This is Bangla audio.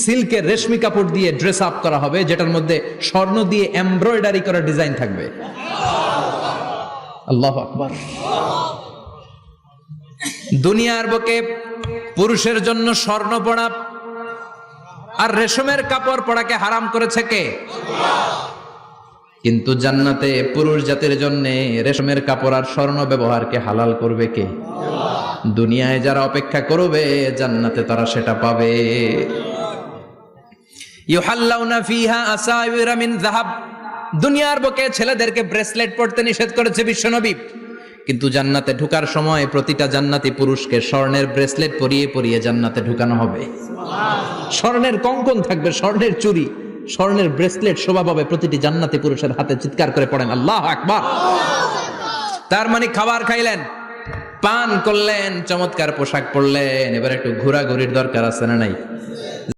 সিল্কের রেশমি কাপড় দিয়ে ড্রেস আপ করা হবে, যেটার মধ্যে স্বর্ণ দিয়ে এমব্রয়ডারি করা ডিজাইন থাকবে। আল্লাহু আকবার। দুনিয়ার বুকে পুরুষের জন্য স্বর্ণ পরা আর রেশমের কাপড় পরাকে হারাম করেছে কে? কিন্তু জান্নাতে পুরুষ জাতির জন্য রেশমের কাপড় আর স্বর্ণ ব্যবহারকে হালাল করবে কে? দুনিয়ায় যারা অপেক্ষা করবে জান্নাতে তারা সেটা পাবে। ইউহাল্লাউনা ফিহা আসাওয়িরা মিন যাহাব। দুনিয়ার বুকে ছেলেদেরকে ব্রেসলেট পরতে নিষেধ করেছে বিশ্বনবী, কিন্তু জান্নাতে ঢোকার সময় প্রতিটা জান্নাতি পুরুষকে স্বর্ণের ব্রেসলেট পরিয়ে পরিয়ে জান্নাতে ঢুকানো হবে। স্বর্ণের কঙ্কন থাকবে, স্বর্ণের চুড়ি, স্বর্ণের ব্রেসলেট শোভা পাবে প্রতিটি জান্নাতি পুরুষের হাতে। চিৎকার করে পড়েন আল্লাহু আকবার। তার মানে খাবার খাইলেন, পান করলেন, চমৎকার পোশাক পরলেন, এবার একটু ঘোরাঘুরির দরকার আছে না নাই?